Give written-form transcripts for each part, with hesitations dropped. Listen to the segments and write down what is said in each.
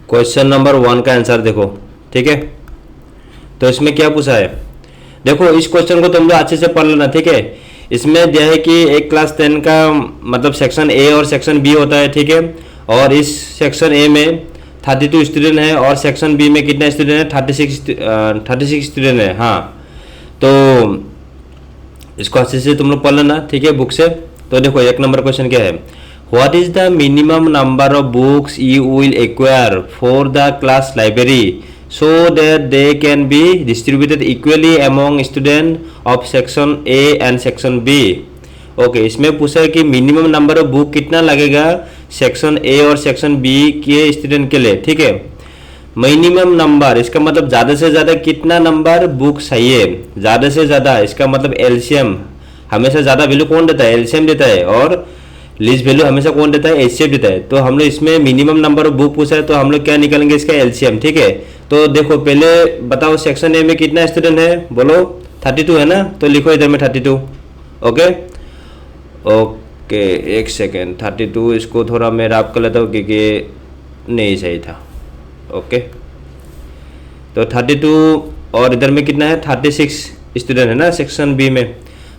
Question number 1 का answer देखो, ठीक है। तो इसमें क्या पूछा है, देखो इस क्वेश्चन को तुम लोग अच्छे से पढ़ लेना, ठीक है। इसमें दिया है कि एक क्लास 10 का मतलब सेक्शन ए और सेक्शन बी होता है, ठीक है। और इस सेक्शन ए में 32 स्टूडेंट है और सेक्शन बी में कितने स्टूडेंट है, 36 स्टूडेंट है। हाँ, तो इसको अच्छे से तुम लोग पढ़ लेना, ठीक है, बुक से। तो देखो 1 नंबर क्वेश्चन क्या है, what is the minimum number of books you will acquire for the class library so that they can be distributed equally among student of section A and section B। Okay, इसमें पूछा है कि minimum number of book कितना लगेगा section A और section B के student के लिए, ठीक है। मिनिमम नंबर इसका मतलब ज़्यादा से ज़्यादा कितना नंबर बुक चाहिए, ज़्यादा से ज़्यादा इसका मतलब एलसीएम। हमेशा ज़्यादा वैल्यू कौन देता है, एलसीएम देता है, और लीस्ट वैल्यू हमेशा कौन देता है, एचसीएफ देता है। तो हम लोग इसमें मिनिमम नंबर ऑफ बुक पूछा है, तो हम लोग क्या निकालेंगे, इसका एलसीएम, ठीक है। तो देखो पहले बताओ सेक्शन ए में कितना स्टूडेंट है, बोलो 32 है ना, तो लिखो इधर में 32। ओके ओके, एक सेकेंड, 32 इसको थोड़ा मैं रैप कर लेता हूँ क्योंकि नहीं सही था। ओके, तो 32 और इधर में कितना है, 36 स्टूडेंट है ना सेक्शन बी में।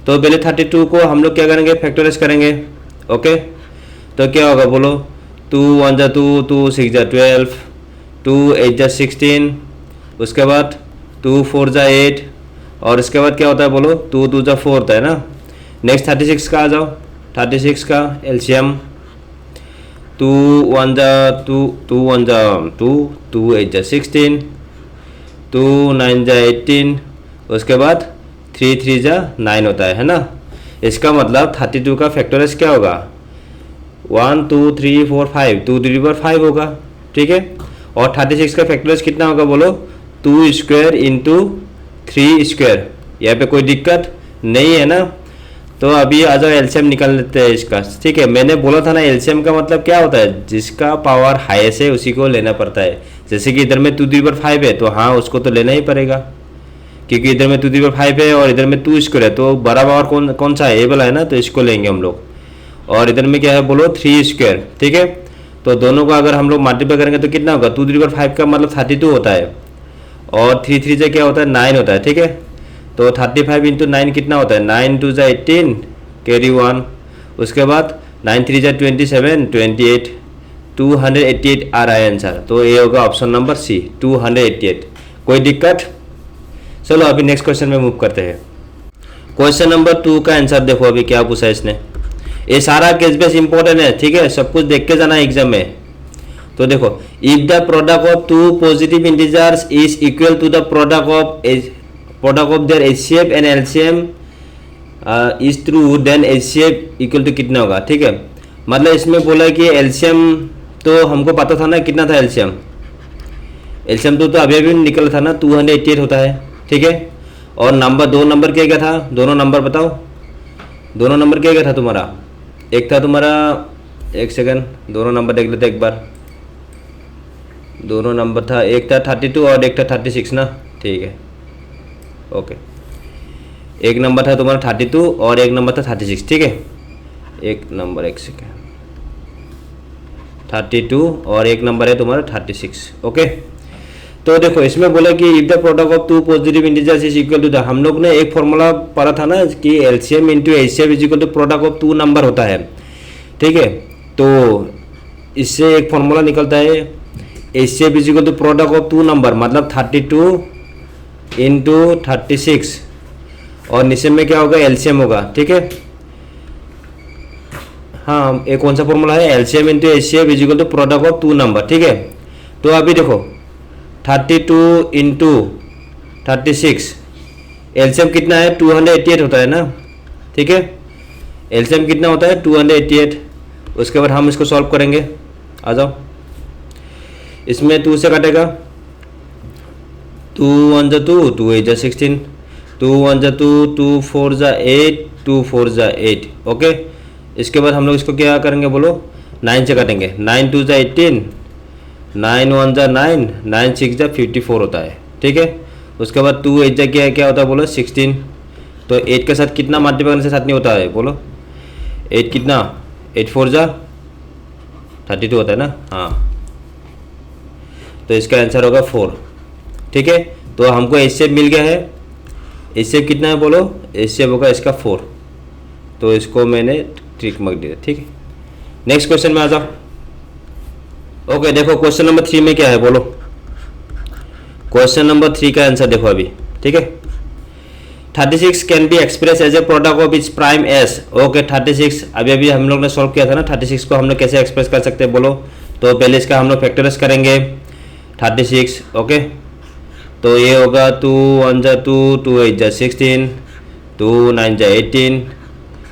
तो पहले 32 को हम लोग क्या करेंगे, फैक्टराइज करेंगे। ओके, तो क्या होगा बोलो, 2 1 जा 2, 2 6 जा 12, 2 8 जा 16, उसके बाद 2 4 जा 8, और उसके बाद क्या होता है बोलो, 2 2 जा 4 होता है ना। नेक्स्ट 36 का आ जाओ, 36 का एलसीएम 2 1 जा 2, 2 1 जा 2, 2 8 जा 16, 2 9 जा 18, उसके बाद 3 3 जा 9 होता है ना। इसका मतलब 32 का फैक्टराइज क्या होगा, 1 2 3 4 5, 2 3 पर 5 होगा, ठीक है। और 36 का फैक्टराइज कितना होगा बोलो, 2 स्क्वायर इंटू 3 स्क्वायर। यहाँ पे कोई दिक्कत नहीं है ना। तो अभी आ जाओ एलसीएम निकाल लेते हैं इसका, ठीक है। मैंने बोला था ना एलसीएम का मतलब क्या होता है, जिसका पावर हाईएस्ट है उसी को लेना पड़ता है। जैसे कि इधर में 2 3 पर 5 है, तो हाँ उसको तो लेना ही पड़ेगा, क्योंकि इधर में 2 3 पर 5 है और इधर में 2 स्क्वायर है, तो बड़ा पावर कौन सा है, ए वाला है ना, तो इसको लेंगे हम लोग। और इधर में क्या है बोलो, 3 स्क्वायर, ठीक है। तो दोनों को अगर हम लोग मल्टीप्लाई करेंगे तो कितना होगा, 2 3 पर 5 का मतलब 32 होता है, और 3 3 से क्या होता है 9 होता है, ठीक है। तो 35 इंटू 9 कितना होता है, 9 2 जा 18, कैरी 1, उसके बाद 9 3 जा 27, 28, 288 आ रहा है आंसर। तो ये होगा ऑप्शन नंबर सी, 288। कोई दिक्कत? चलो अभी नेक्स्ट क्वेश्चन में मूव करते हैं। क्वेश्चन नंबर 2 का आंसर देखो अभी क्या पूछा है इसने। ये सारा केस बेस इंपॉर्टेंट है, ठीक है, सब कुछ देख के जाना है एग्जाम में। तो देखो, if the product of 2 positive integers is equal to the product of their HCF and LCM is true, then HCF equal to कितना होगा, ठीक है। मतलब इसमें बोला है कि एलसीएम तो हमको पता था ना कितना था एलसीएम, एलसीएम तो अभी अभी निकला था ना, 288 होता है, ठीक है। और नंबर 2 नंबर क्या था, दोनों नंबर बताओ, दोनों नंबर क्या था तुम्हारा, एक था तुम्हारा, एक सेकंड, दोनों नंबर देख लेते एक बार। दोनों नंबर था, एक था 32 और एक था 36 ना, ठीक है। ओके, एक नंबर था तुम्हारा 32 और एक नंबर था 36, ठीक है। एक नंबर, एक सेकंड, 32 और एक नंबर है तुम्हारा 36। ओके, तो देखो इसमें बोला कि if the product of 2 positive integers is equal to the, हम लोग ने एक फॉर्मूला पढ़ा था ना कि LCM into HCF is equal to product of 2 number होता है, ठीक है। तो इससे एक फॉर्मूला निकलता है, HCF is equal to product of 2 number, मतलब 32 इंटू 36, और नीचे में क्या होगा, एलसीएम होगा, ठीक है। हाँ, एक कौन सा फॉर्मूला है, LCM into HCF is equal to product of 2 number, ठीक है। तो अभी देखो 32 इंटू 36, एलसीएम कितना है, 288 होता है ना, ठीक है। एलसीएम कितना होता है, 288। उसके बाद हम इसको सॉल्व करेंगे, आ जाओ। इसमें 2 से काटेगा, 2 1 जा 2, 2 8 जा 16, 2 1 जा 2, 2 4 जा 8, 2 4 जा 8। ओके, इसके बाद हम लोग इसको क्या करेंगे बोलो, 9 से काटेंगे, 9 2 जा 18, 9 1 जा 9, 9 6 जा 54 होता है, ठीक है। उसके बाद 2 8 जा क्या होता है बोलो, 16। तो 8 के साथ कितना मल्टीप्लाई करने से साथ नहीं होता है बोलो, 8 कितना, 8 4 जा 32 होता है ना, हाँ। तो इसका आंसर होगा 4। ठीक है, तो हमको एचसीएफ मिल गया है। एचसीएफ कितना है बोलो, एचसीएफ होगा इसका 4, तो इसको मैंने ट्रिक मार्क दिया। ठीक है, नेक्स्ट क्वेश्चन में आ जाओ। ओके, देखो क्वेश्चन नंबर 3 में क्या है बोलो। क्वेश्चन नंबर 3 का आंसर देखो अभी। ठीक है, 36 can be express as a product of its primes. Okay, 36 अभी हम लोग ने सॉल्व किया था ना, 36 को हम लोग कैसे एक्सप्रेस कर सकते हैं बोलो। तो पहले इसका हम लोग फैक्टराइज करेंगे 36। ओके, तो ये होगा 2 1 जा 2, 2 8 जा 16, 2 9 जा 18,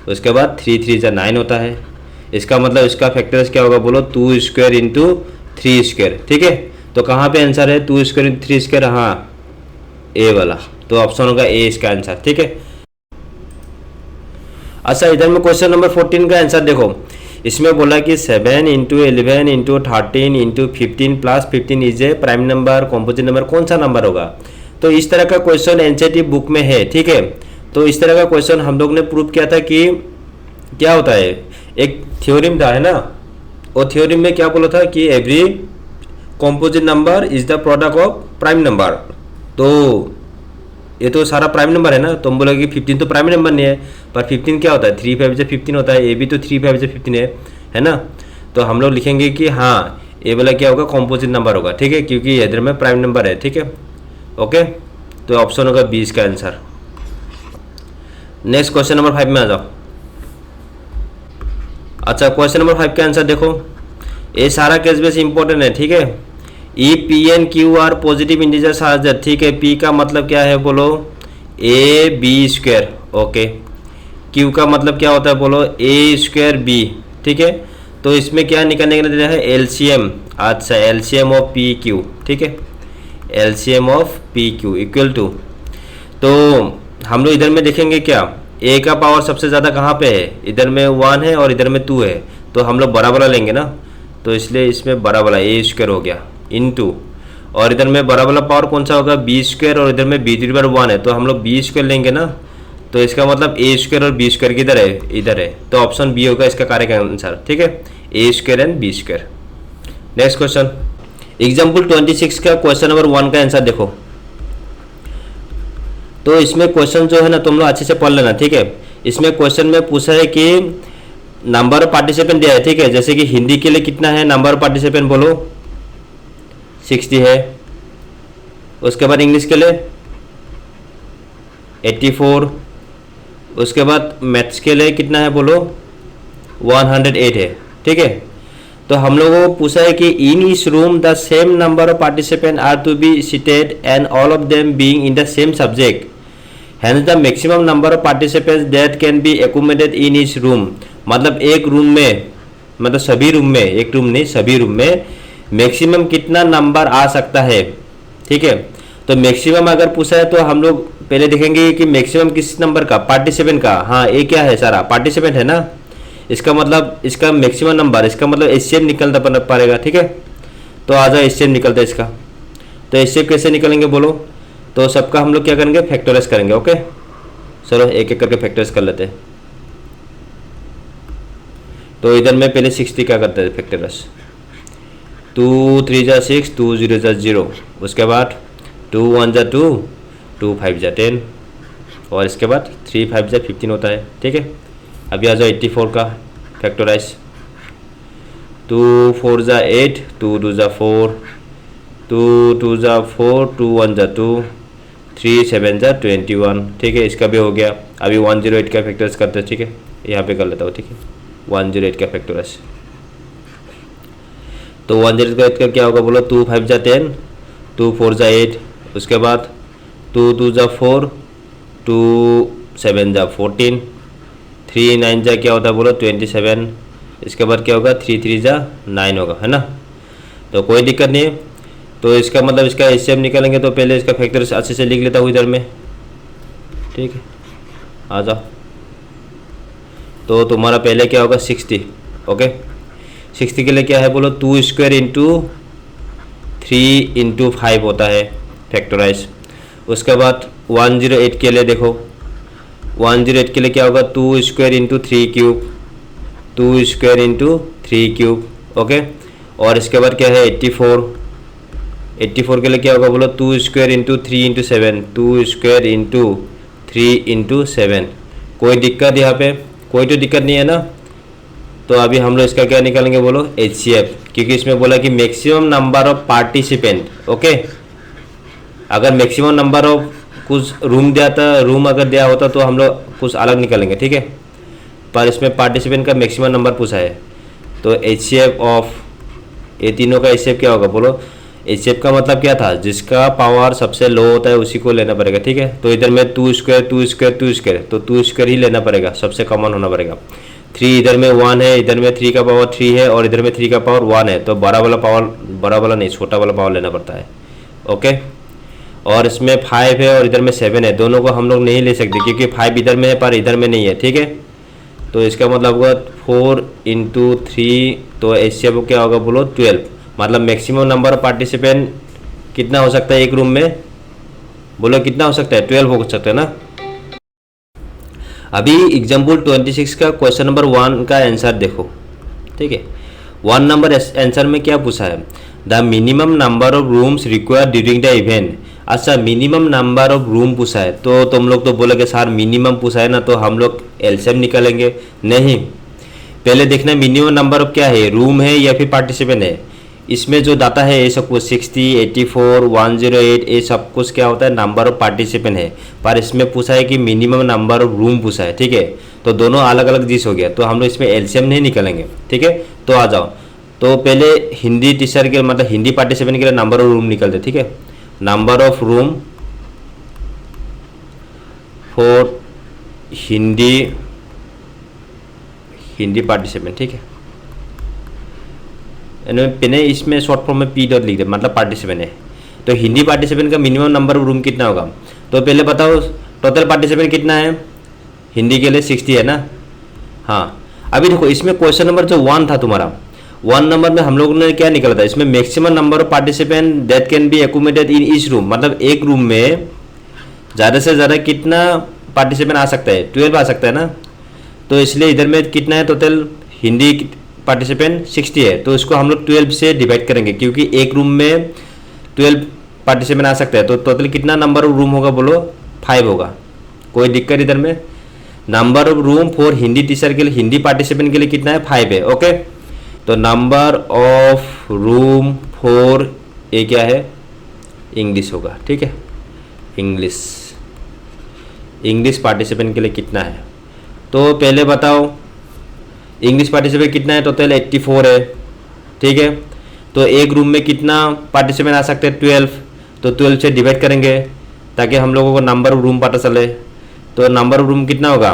उसके बाद 3 3 जा 9 होता है। इसका मतलब इसका फैक्टराइज क्या होगा बोलो, 2 स्क्वायर इंटू 3 स्क्वायर। ठीक है, तो कहाँ पे आंसर है 2 स्क्वायर इंटू 3 स्क्वायर, हाँ ए वाला, तो ऑप्शन होगा ए इसका आंसर। ठीक है, अच्छा इधर में क्वेश्चन नंबर 14 का आंसर देखो। इसमें बोला कि 7 into 11 into 13 into 15 plus 15 is a prime number, composite number, कौन सा नंबर होगा। तो इस तरह का क्वेश्चन एनसीईआरटी बुक में है। ठीक है, तो इस तरह का क्वेश्चन हम लोग ने प्रूव किया था कि क्या होता है, एक थ्योरम था है ना, और थ्योरम में क्या बोला था कि every composite number is the product of prime number. तो ये तो सारा प्राइम नंबर है ना, तो हम बोलोगे कि 15 तो प्राइम नंबर नहीं है, पर 15 क्या होता है, 3 5 जा 15 होता है, ये भी तो 3 5 जा 15 है ना। तो हम लोग लिखेंगे कि हाँ ये वाला क्या होगा, कॉम्पोजिट नंबर होगा। ठीक है, क्योंकि इधर में प्राइम नंबर है। ठीक है, ओके, तो ऑप्शन होगा 20 का आंसर। नेक्स्ट क्वेश्चन नंबर 5 में आ जाओ। अच्छा, क्वेश्चन नंबर 5 का आंसर देखो। ये सारा केस बेस इंपॉर्टेंट है। ठीक है, e p and q are positive integers are that. ठीक है, पी का मतलब क्या है बोलो, a b square. Okay, q का मतलब क्या होता है बोलो, ए स्क्वायर बी। ठीक है, तो इसमें क्या निकालने के लिए है, एलसीएम। अच्छा, एलसीएम ऑफ पी क्यू। ठीक है, LCM of p q equal to, तो हम लोग इधर में देखेंगे क्या, ए का पावर सबसे ज़्यादा कहाँ पे है, इधर में 1 है और इधर में 2 है, तो हम लोग बड़ा वाला लेंगे ना, तो इसलिए इसमें बड़ा वाला ए स्क्वायर हो गया इनटू, और इधर में बड़ा वाला पावर कौन सा होगा, बी स्क्वायर, और इधर में बी टू पावर 1 है, तो हम लोग बी स्क्वायर लेंगे ना, तो इसका मतलब ए स्क्वायर और बी स्क्वायर किधर है, इधर है, तो ऑप्शन बी होगा इसका कार्य का आंसर। ठीक है, A square and B square. Next question, example 26 का क्वेश्चन नंबर 1 का आंसर देखो। तो इसमें क्वेश्चन जो है ना तुम लोग अच्छे से पढ़ लेना। ठीक है, इसमें क्वेश्चन में पूछा है कि नंबर ऑफ पार्टिसिपेंट दिया है। ठीक है, जैसे कि हिंदी के लिए कितना है नंबर ऑफ पार्टिसिपेंट बोलो, 60 है। उसके बाद इंग्लिश के लिए 84। उसके बाद मैथ्स के लिए कितना है बोलो, 108 है। ठीक है, तो हम लोगों को पूछा है कि इन इस room the same number of participant are to be seated and all of them being in the same subject, hence the maximum number of participants that can be accommodated in इस room. मतलब एक room में, मतलब सभी room में, एक room नहीं सभी रूम में मैक्सिमम कितना नंबर आ सकता है। ठीक है, तो मैक्सिमम अगर पूछा है तो हम लोग पहले देखेंगे कि मैक्सिमम किस नंबर का, पार्टिसिपेंट का। हाँ, ये क्या है, सारा पार्टिसिपेंट है ना, इसका मतलब इसका मैक्सिमम नंबर, इसका मतलब एचसीएफ निकलता पड़ेगा। ठीक है, तो आ जाओ एचसीएफ निकलता है इसका। तो एचसीएफ कैसे निकलेंगे बोलो, तो सबका हम लोग क्या करेंगे, फैक्टराइज करेंगे। ओके, चलो एक एक करके फैक्टराइज कर लेते हैं। तो इधर में पहले 60 का करते हैं फैक्टराइज, 2 3 जा 6, 2 0 जा 0, उसके बाद 2 1 जा 2, 2 5 जा 10, और इसके बाद 3 5 जा 15 होता है। ठीक है, अभी आ जाओ 84 का फैक्टराइज, 2 4 जा 8, 2 2 जा 4, 2 2 जा 4, 2 1 जा 2, 3 7 जा 21। ठीक है, इसका भी हो गया। अभी 108 का फैक्टराइज करते हैं। ठीक है, यहाँ पे कर लेता हूँ। ठीक है, 108 का फैक्टराइज, तो 108 का क्या होगा बोलो, 2 5 जा 10, 2 4 जा 8, उसके बाद 2 2 जा 4, 2 7 जा 14, 3 9 जा क्या होता है बोलो 27, इसके बाद क्या होगा 3 3 जा 9 होगा, है ना। तो कोई दिक्कत नहीं है। तो इसका मतलब इसका एचसीएफ निकालेंगे, तो पहले इसका फैक्टर अच्छे से लिख लेता हूँ इधर में। ठीक है, आ जाओ। तो तुम्हारा पहले क्या होगा 60। ओके, 60 के लिए क्या है बोलो, 2 स्क्वायर इंटू 3 इंटू 5 होता है फैक्टराइज। उसके बाद 108 के लिए देखो, 108 के लिए क्या होगा, 2 square into 3 cube, 2 square into 3 cube. Okay, और इसके बाद क्या है 84, 84 के लिए क्या होगा बोलो, 2 square into 3 into 7, 2 square into 3 into 7। कोई दिक्कत यहाँ पे, कोई तो दिक्कत नहीं है ना। तो अभी हम लोग इसका क्या निकालेंगे बोलो, HCF, क्योंकि इसमें बोला कि maximum number of participant. Okay, अगर मैक्सिमम नंबर ऑफ कुछ रूम अगर दिया होता तो हम लोग कुछ अलग निकालेंगे, ठीक है। पर इसमें पार्टिसिपेंट का मैक्सिमम नंबर पूछा है, तो HCF ऑफ ये तीनों का HCF क्या होगा बोलो। HCF का मतलब क्या था, जिसका पावर सबसे लो होता है उसी को लेना पड़ेगा, ठीक है। तो इधर में 2 स्क्वायर 2 स्क्वायर 2 स्क्वायर, तो 2 स्क्वायर ही लेना पड़ेगा, सबसे कॉमन होना पड़ेगा। 3 इधर में 1 है, इधर में 3 का पावर 3 है और इधर में 3 का पावर 1 है, तो बड़ा वाला नहीं, छोटा वाला पावर लेना पड़ता है। ओके, और इसमें 5 है और इधर में 7 है, दोनों को हम लोग नहीं ले सकते क्योंकि 5 इधर में है पर इधर में नहीं है, ठीक है। तो इसका मतलब होगा 4 इंटू 3, तो HCF क्या होगा बोलो 12। मतलब मैक्सिमम नंबर ऑफ पार्टिसिपेंट कितना हो सकता है एक रूम में बोलो, कितना हो सकता है, 12 हो सकता है ना। अभी एग्जाम्पल 26 का क्वेश्चन नंबर 1 का आंसर देखो, ठीक है। 1 नंबर आंसर में क्या पूछा है, the minimum number of rooms required during the event. अच्छा, मिनिमम नंबर ऑफ रूम पूछा है, तो तुम लोग तो बोलोगे सर मिनिमम पूछा है ना तो हम लोग एलसीएम निकालेंगे। नहीं, पहले देखना मिनिमम नंबर ऑफ क्या है, रूम है या फिर पार्टिसिपेंट है। इसमें जो डाटा है ये सब कुछ 60, 84, 108 ये सब कुछ क्या होता है, नंबर ऑफ पार्टिसिपेंट है। पर इसमें पूछा है कि मिनिमम नंबर ऑफ रूम पूछा है, ठीक है। तो दोनों अलग अलग चीज़ हो गया, तो हम लोग इसमें एलसीएम नहीं निकालेंगे, ठीक है। तो आ जाओ, तो पहले हिंदी टीचर के मतलब हिंदी पार्टिसिपेंट के लिए नंबर ऑफ रूम निकलते, ठीक है। Number of room for Hindi participant, ठीक है। पहले इसमें शॉर्ट फॉर्म में P डॉट लिख दे, मतलब पार्टिसिपेंट है। तो हिंदी पार्टिसिपेंट का मिनिमम नंबर ऑफ रूम कितना होगा, तो पहले बताओ टोटल पार्टिसिपेंट कितना है हिंदी के लिए, 60 है ना। हाँ, अभी देखो इसमें क्वेश्चन नंबर जो 1 था तुम्हारा, 1 नंबर में हम लोगों ने क्या निकला था, इसमें maximum number of participant that can B accommodated in each room. मतलब एक रूम में ज़्यादा से ज़्यादा कितना पार्टिसिपेंट आ सकता है, 12 आ सकता है ना। तो इसलिए इधर में कितना है टोटल हिंदी पार्टिसिपेंट 60 है, तो इसको हम लोग 12 से डिवाइड करेंगे क्योंकि एक रूम में 12 पार्टिसिपेंट आ सकता है। तो टोटल कितना नंबर ऑफ रूम होगा बोलो, 5 होगा। कोई दिक्कत इधर में, number of room for Hindi teacher के लिए, हिंदी पार्टिसिपेंट के लिए कितना है, 5 है। ओके, तो नंबर ऑफ रूम फॉर ये क्या है, इंग्लिश होगा, ठीक है। इंग्लिश पार्टिसिपेंट के लिए कितना है, तो पहले बताओ इंग्लिश पार्टिसिपेंट कितना है, टोटल 84 है, ठीक है। तो एक रूम में कितना पार्टिसिपेंट आ सकते हैं, 12, तो 12 से डिवाइड करेंगे ताकि हम लोगों को नंबर ऑफ रूम पता चले। तो नंबर ऑफ रूम कितना होगा,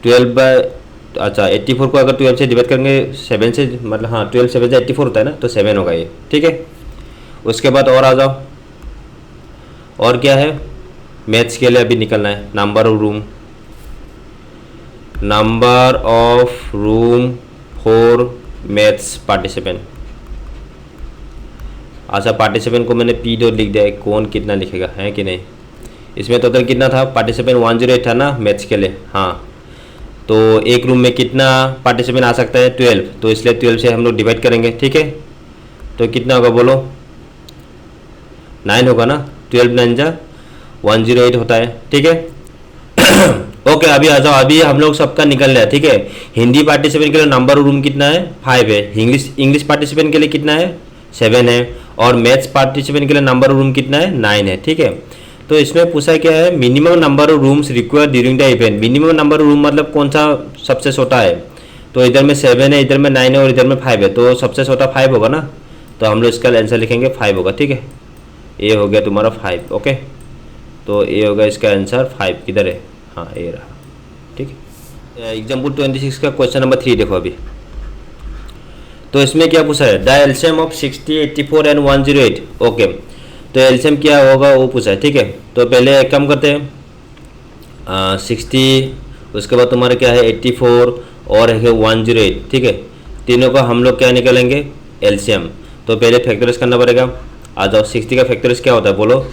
12 बाय, अच्छा 84 को अगर 12 से डिवाइड करेंगे 7 से, मतलब हाँ 12 7 से 84 होता है ना, तो 7 होगा ये, ठीक है। उसके बाद और आ जाओ, और क्या है, मैथ्स के लिए अभी निकलना है number of room for maths participant. अच्छा, पार्टिसिपेंट को मैंने P डॉट लिख दिया है, कौन कितना लिखेगा है कि नहीं। इसमें टोटल कितना था, पार्टिसिपेंट 108 था ना मैथ्स के लिए, हाँ। तो एक रूम में कितना पार्टिसिपेंट आ सकता है, 12, तो इसलिए 12 से हम लोग डिवाइड करेंगे, ठीक है। तो कितना होगा बोलो, 9 होगा ना, 12 9 जा 108 होता है, ठीक है। ओके, अभी आ जाओ, अभी हम लोग सबका निकल रहा है, ठीक है। हिंदी पार्टिसिपेंट के लिए नंबर ऑफ रूम कितना है, 5 है। इंग्लिश पार्टिसिपेंट के लिए कितना है, 7 है। और मैथ्स पार्टिसिपेंट के लिए नंबर ऑफ रूम कितना है, 9 है, ठीक है। तो इसमें पूछा क्या है, minimum number of rooms required during the event. Minimum number of room मतलब कौन सा सबसे छोटा है, तो इधर में 7 है, इधर में 9 है और इधर में 5 है, तो सबसे छोटा 5 होगा ना। तो हम लोग इसका आंसर लिखेंगे 5 होगा, ठीक है। ये हो गया तुम्हारा 5, ओके। तो ये होगा इसका आंसर 5, किधर है, हाँ ये रहा, ठीक है। एग्जाम्पल 26 का क्वेश्चन नंबर 3 देखो अभी। तो इसमें क्या पूछा है, the LCM of 60, 84 and 108। Okay, तो एलसीएम क्या होगा वो पूछा है, ठीक है। तो पहले एक काम करते हैं, 60, उसके बाद तुम्हारा क्या है 84 और है 108, ठीक है। तीनों का हम लोग क्या निकालेंगे, एलसीएम। तो पहले फैक्टराइज करना पड़ेगा। आ जाओ, 60 का फैक्टराइज क्या होता है बोलो,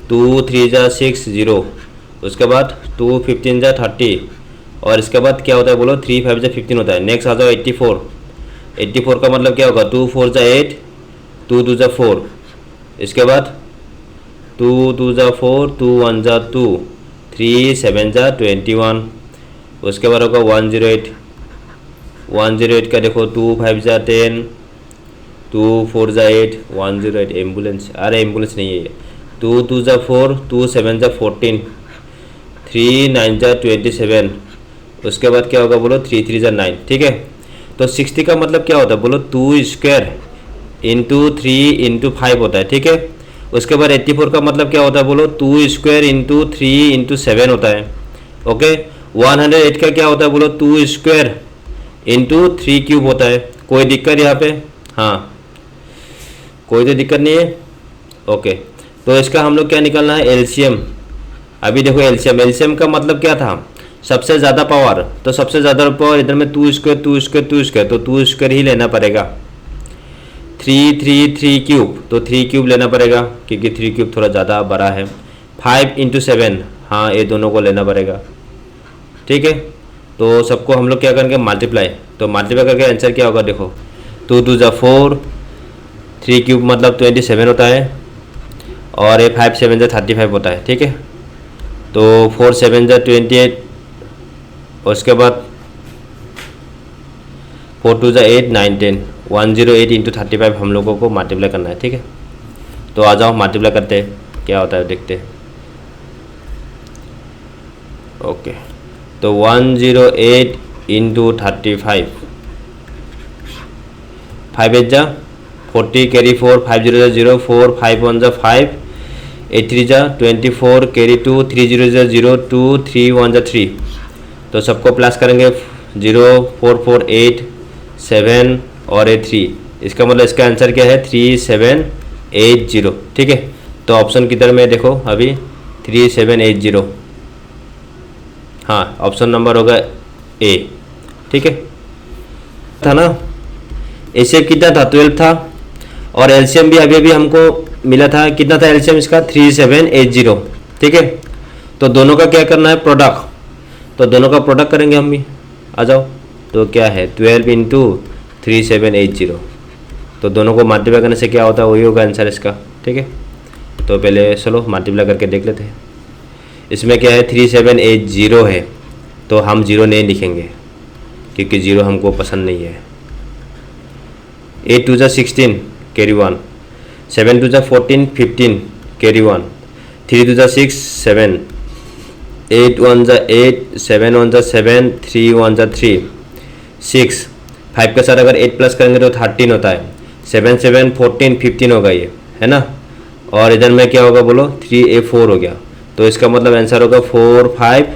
2 3 जा 6 0, उसके बाद 2 15 जा 30, और इसके बाद क्या होता है बोलो, 3 5 जा 15 होता है। नेक्स्ट आ जाओ 84, 84 का मतलब क्या होगा, 2 4 जा 8, 2 2 जा 4, इसके बाद 2 2 जा 4, 2 1 जा 2, 3 7 जा 21, उसके बाद होगा 108, 108 का देखो 2 5 जा 10, 2 4 जा 8, 108 एम्बुलेंस, अरे एम्बुलेंस नहीं है, 2 2 जा 4, 2 7 जा 14, 3 9 जा 27, उसके बाद क्या होगा बोलो 3 3 जा 9, ठीक है। तो 60 का मतलब क्या होता है बोलो, 2 स्क्वायर इंटू 3 इंटू 5 होता है, ठीक है। उसके बाद 84 का मतलब क्या होता है बोलो, 2 स्क्वायर इंटू 3 इंटू 7 होता है, ओके। 108 का क्या होता है बोलो, 2 स्क्वायर इंटू 3 क्यूब होता है। कोई दिक्कत यहाँ पे, हाँ कोई तो दिक्कत नहीं है, ओके। तो इसका हम लोग क्या निकालना है, एलसीएम। अभी देखो एलसीएम का मतलब क्या था, सबसे ज़्यादा पावर, तो सबसे ज़्यादा पावर इधर में 2 स्क्वायर 2 स्क्वायर 2 स्क्वायर, तो 2 स्क्वायर ही लेना पड़ेगा। 3 3 3 क्यूब, तो 3 क्यूब लेना पड़ेगा क्योंकि 3 क्यूब थोड़ा ज़्यादा बड़ा है। 5 इंटू 7, हाँ ये दोनों को लेना पड़ेगा, ठीक है। तो सबको हम लोग क्या करेंगे, मल्टीप्लाई, तो मल्टीप्लाई करके आंसर क्या होगा देखो, 2 2 जा 4, 3 क्यूब मतलब 27 होता है, और ये 5 7 जा 35 होता है, ठीक है। तो 4 7 जा 28, उसके बाद 4 2 जा 8 9 10, 108 इंटू 35 हम लोगों को मल्टीप्लाई करना है, ठीक है। तो आ जाओ मल्टीप्लाई करते हैं, क्या होता है देखते हैं, ओके। तो 108 इंटू 35, 5 8 जा 40, कैरी 4, 5 0 जा 0, 4 5 1 जा 5, 8 3 जा 24, कैरी 2, 3 0 जा 0, 2 3 1 जा 3, तो सबको प्लस करेंगे, 0 4 4 8 7 और 3, इसका मतलब इसका आंसर क्या है 3780, ठीक है। तो ऑप्शन किधर में देखो अभी 3780, हाँ ऑप्शन नंबर होगा ए, ठीक है। था ना, एसीएफ कितना था 12 था, और एलसीएम भी अभी हमको मिला था, कितना था एलसीएम इसका 3780, ठीक है। तो दोनों का क्या करना है, प्रोडक्ट, तो दोनों का प्रोडक्ट करेंगे हम भी, आ जाओ। तो क्या है 12 इंटू 3780, तो दोनों को मल्टीप्लाई करने से क्या होता है, वही होगा आंसर इसका, ठीक है। तो पहले चलो मल्टीप्लाई करके देख लेते हैं। इसमें क्या है 3780 है, तो हम 0 नहीं लिखेंगे क्योंकि 0 हमको पसंद नहीं है। 8 2 जा 16, कैरी 1, 7 2 जा 14 15, कैरी 1, 3 2 जा 6 7, 8 1 जा 8, 7 1 जा 7, 3 1 जा 3, 6, 5 के साथ अगर 8 प्लस करेंगे तो 13 होता है, 7 7 14 15 होगा ये, है ना। और इधर में क्या होगा बोलो 3 a 4 हो गया, तो इसका मतलब आंसर होगा 4 5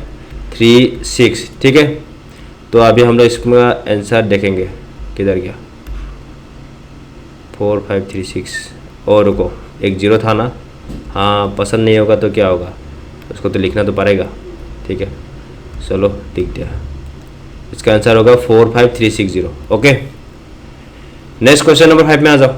3 6, ठीक है। तो अभी हम लोग इसका आंसर देखेंगे किधर गया, 4 5 3 6, और रुको एक 0 था ना, हाँ पसंद नहीं होगा तो क्या होगा, उसको तो लिखना तो पड़ेगा, ठीक है। चलो लिख दिया, इसका आंसर होगा 4 5 3 6 0, ओके। नेक्स्ट क्वेश्चन नंबर 5 में आ जाओ।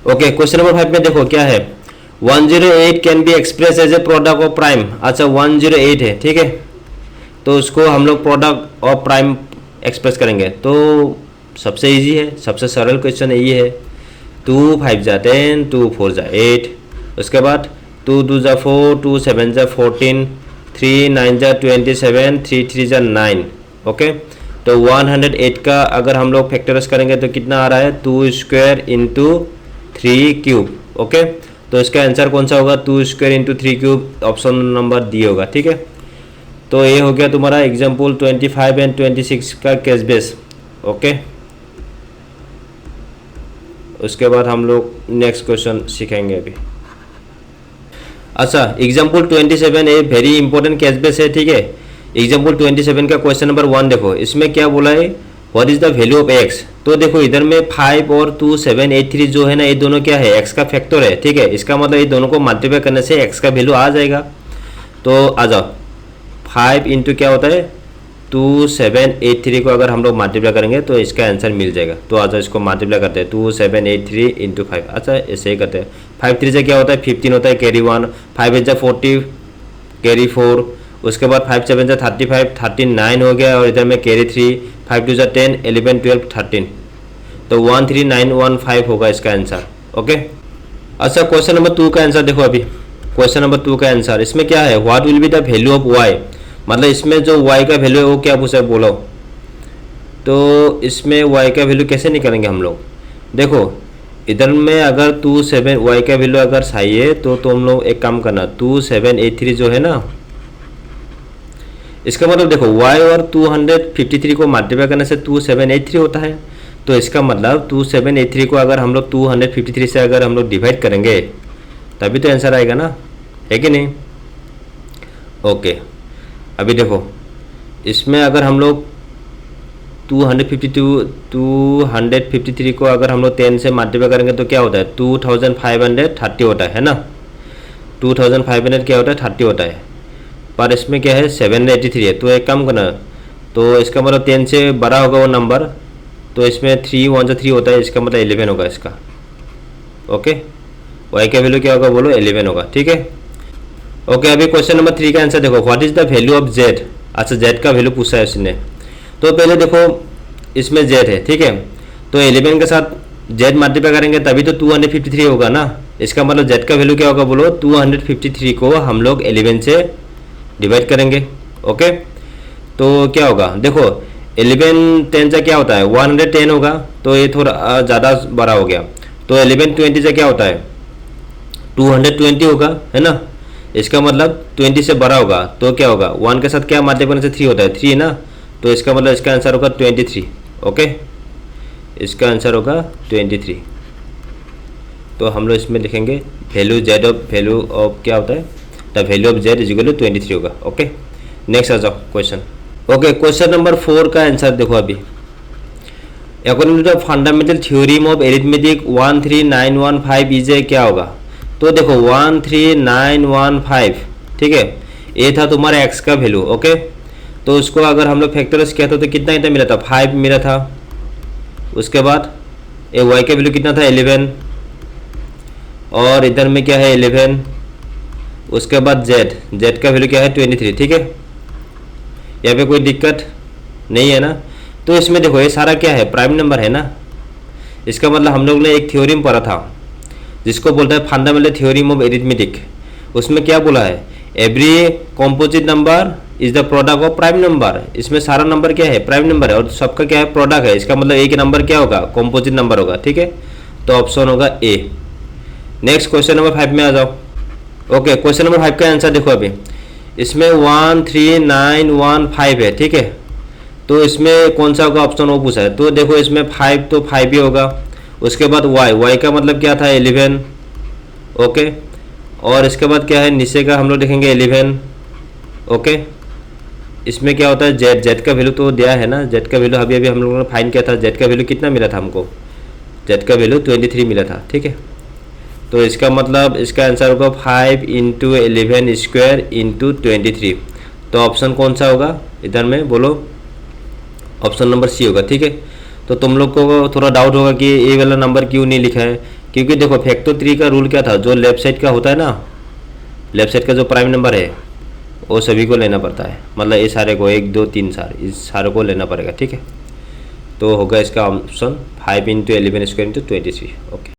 ओके क्वेश्चन नंबर 5 में देखो क्या है, 108 can be express as a product of prime. अच्छा 108 है, ठीक है, तो उसको हम लोग प्रोडक्ट ऑफ प्राइम एक्सप्रेस करेंगे। तो सबसे इजी है, सबसे सरल क्वेश्चन यही है, 2 5 जा 10, 2 4 जा 8, उसके बाद 2 2 जा 4, 2 7 जा 14, 3 9 जा 27, 3 3 जा 9, ओके। तो 108 का अगर हम लोग फैक्टराइज करेंगे तो कितना आ रहा है, 2 स्क्वायर इंटू 3 क्यूब, ओके। तो इसका आंसर कौन सा होगा, 2 square into 3 cube, option number D होगा, ठीक है। तो ये हो गया तुम्हारा एग्जाम्पल 25 एंड 26 का केस बेस, ओके। उसके बाद हम लोग नेक्स्ट क्वेश्चन सीखेंगे अभी। अच्छा example 27 a very important case base है, ठीक है। एग्जाम्पल 27 का क्वेश्चन नंबर 1 देखो, इसमें क्या बोला है, what is the value of x. तो देखो इधर में 5 और 2 7 8 3 जो है ना, ये दोनों क्या है, एक्स का फैक्टर है, ठीक है। इसका मतलब ये दोनों को मल्टीप्लाई करने से एक्स का वैल्यू आ जाएगा। तो आ जाओ 5 इंटू क्या होता है 2 7 8 3 को अगर हम लोग मल्टीप्लाई करेंगे तो इसका आंसर मिल जाएगा। तो आ जाओ इसको मल्टीप्लाई करते हैं, 2 7 8 3 इंटू 5। अच्छा ऐसे ही करते हैं, 5 3 से क्या होता है 15 होता है, कैरी 1, 5 8 जा 40, कैरी 4, उसके बाद 5 7 से 35, 39 हो गया, और इधर में कैरी 3, 5 2 10, 11 12 13, तो 13915 होगा इसका आंसर। ओके, अच्छा क्वेश्चन नंबर 2 का आंसर देखो। अभी क्वेश्चन नंबर 2 का आंसर इसमें क्या है, what will be the value of y, मतलब इसमें जो वाई का वैल्यू है वो क्या पूछा है बोलो। तो इसमें वाई का वैल्यू कैसे निकालेंगे हम लोग, देखो इधर में अगर 27 वाई का वैल्यू अगर सही है तो तुम लोग एक काम करना, 2783 जो है ना, इसका मतलब देखो y और 253 को मल्टीप्लाई करने से 2783 होता है। तो इसका मतलब 2783 को अगर हम लोग 253 से अगर हम लोग डिवाइड करेंगे तभी तो आंसर आएगा ना, है कि नहीं। ओके, अभी देखो इसमें अगर हम लोग 253 को अगर हम लोग 10 से मल्टीप्लाई करेंगे तो क्या होता है, 2530 होता है ना, 2500 क्या होता है 30 होता है, पर इसमें क्या है 783 है। तो एक काम करना, तो इसका मतलब 10 से बड़ा होगा वो नंबर, तो इसमें 3 1 से 3 होता है, इसका मतलब 11 होगा इसका। ओके, वाई का वैल्यू क्या होगा बोलो, 11 होगा, ठीक है। ओके, अभी क्वेश्चन नंबर 3 का आंसर देखो, what is the value of Z. अच्छा, जेड का वैल्यू पूछा है उसने, तो पहले देखो इसमें जेड है, ठीक है, तो 11 के साथ जेड मल्टीप्लाई करेंगे तभी तो 253 होगा ना। इसका मतलब जेड का वैल्यू क्या होगा बोलो, 253 को हम लोग 11 से डिवाइड करेंगे। ओके, तो क्या होगा देखो 11 10 से क्या होता है 110 होगा, तो ये थोड़ा ज़्यादा बड़ा हो गया। तो 11 20 से क्या होता है 220 होगा, है ना। इसका मतलब 20 से बड़ा होगा तो क्या होगा, 1 के साथ क्या मल्टीप्लाई करने से 3 होता है, 3 ना, तो इसका मतलब इसका आंसर होगा 23। ओके, इसका आंसर होगा 23। तो हम लोग इसमें लिखेंगे वैल्यू ऑफ क्या होता है, the value of z is equal to 23 होगा। ओके, नेक्स्ट आ जाओ क्वेश्चन। ओके, क्वेश्चन नंबर 4 का आंसर देखो। अभी according to the fundamental theorem of arithmetic 13915 is a क्या होगा। तो देखो 13915, ठीक है, ये था तुम्हारा एक्स का वैल्यू। ओके, तो उसको अगर हम लोग फैक्टराइज किया था तो कितना इतना मिला था 5 मिला था। उसके बाद ये वाई का वैल्यू कितना था 11, और इधर में क्या है 11। उसके बाद जेड का वैल्यू क्या है 23, ठीक है, यहाँ पे कोई दिक्कत नहीं है ना। तो इसमें देखो ये सारा क्या है प्राइम नंबर है ना। इसका मतलब हम लोग ने एक थ्योरम पढ़ा था जिसको बोलता है फंडामेंटल थ्योरम ऑफ एरिथमेटिक। उसमें क्या बोला है, every composite number is the product of prime number. इसमें सारा नंबर क्या है प्राइम नंबर है और सबका क्या है प्रोडक्ट है। इसका मतलब एक नंबर क्या होगा कॉम्पोजिट नंबर होगा, ठीक है, तो ऑप्शन होगा ए। नेक्स्ट क्वेश्चन नंबर 5 में आ जाओ। ओके, क्वेश्चन नंबर 5 का आंसर देखो। अभी इसमें 13915 है, ठीक है, तो इसमें कौन सा होगा ऑप्शन वो पूछा है। तो देखो इसमें 5 तो 5 ही होगा। उसके बाद वाई का मतलब क्या था 11। ओके, और इसके बाद क्या है नीचे का हम लोग देखेंगे 11। ओके, इसमें क्या होता है जेड का वैल्यू तो दिया है ना, जेड का वैल्यू अभी अभी हम लोगों ने फाइंड किया था। जेड का वैल्यू कितना मिला था हमको, जेड का वैल्यू 23 मिला था, ठीक है। तो इसका मतलब इसका आंसर होगा 5 × 11 स्क्वायर × 23। तो ऑप्शन कौन सा होगा इधर में बोलो, ऑप्शन नंबर सी होगा, ठीक है। तो तुम लोग को थोड़ा डाउट होगा कि ये वाला नंबर क्यों नहीं लिखा है, क्योंकि देखो फैक्टर 3 का रूल क्या था, जो लेफ्ट साइड का होता है ना, लेफ्ट साइड का जो प्राइम नंबर है वो सभी को लेना पड़ता है, मतलब ये सारे को 1 2 3 4 इस सारे को लेना पड़ेगा, ठीक है। तो होगा इसका ऑप्शन 5 × 11 स्क्वायर × 23। ओके।